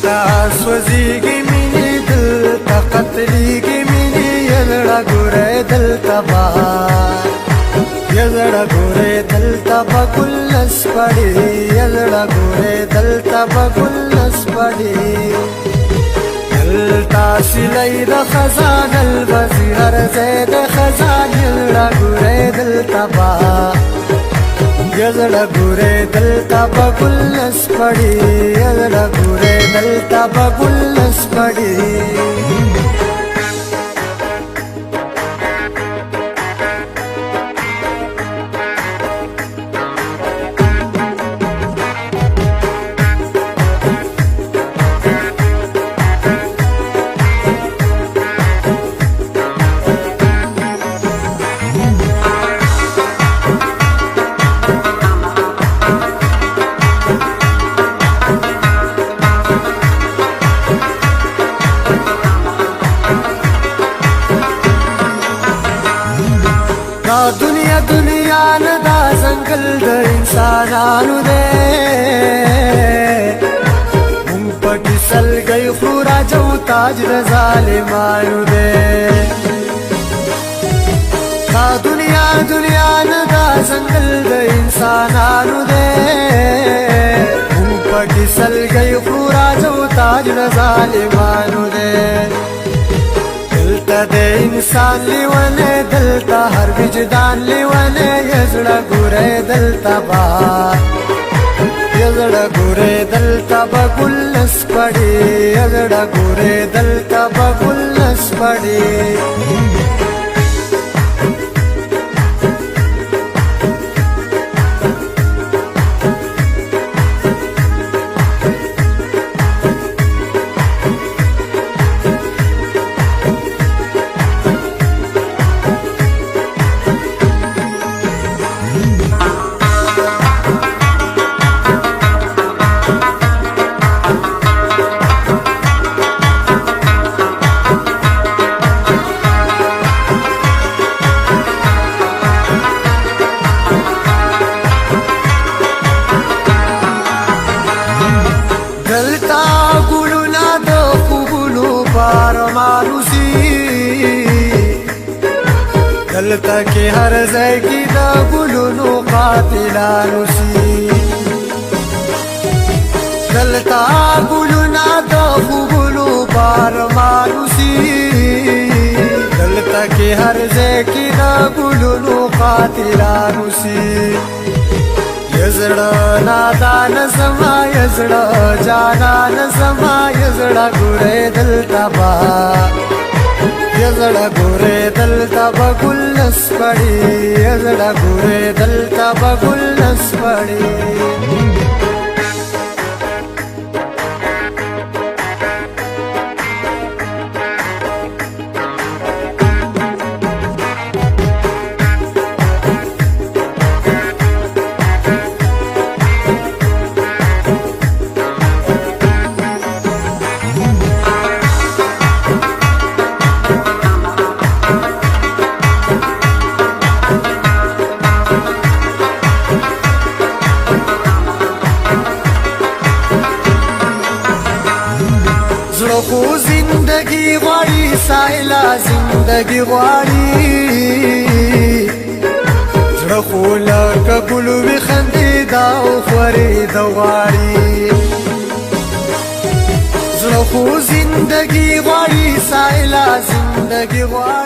دلتا سوزیگی مینی دلتا قتلیگی مینی یزڑا گورے دلتا بار یزڑا گورے دلتا بگلس پڑی یزڑا گورے دلتا بگلس پڑی دلتا سلی دا خزان الوزیر زید خزان یزڑا گورے دلتا بار یزڑا گورے دلتا بگلس پڑی یزڑا گورے دلتا بگلس پڑی दुनिया दुनिया न दा जंगल द इंसानानु दे हम पकी सल गई खुरा जो ताज द जालिमानु दे दुनिया दुनिया न दा जंगल द इंसानानु दे हम पकी सल गई खुरा जो ताज द जालिमानु दे دلتا دے انسان لیوانے دلتا ہر وجدان لیوانے یزڑا گورے دلتا بار یزڑا گورے دلتا بگلس پڑی یزڑا گورے دلتا بگلس پڑی دلتا گلونا دو خوبونو پارمانوسی دلتا کی ہر زیگی دا گلونو قاتلانوسی دلتا گلونا دو خوبونو پارمانوسی دلتا کی ہر زیگی دا گلونو قاتلانوسی یزڑا نادان زما یزڑا جانان زما یزڑا گورے دلتا بار یزڑا گورے دلتا بگلس پڑی یزڑا گورے دلتا بگلس پڑی خو زندگی غواړي سایلا زندگی غواړي زړه خو لکه ګل وي خندېدا او خورېدا غواړي زړه خو زندگی غواړي سایلا زندگی غواړي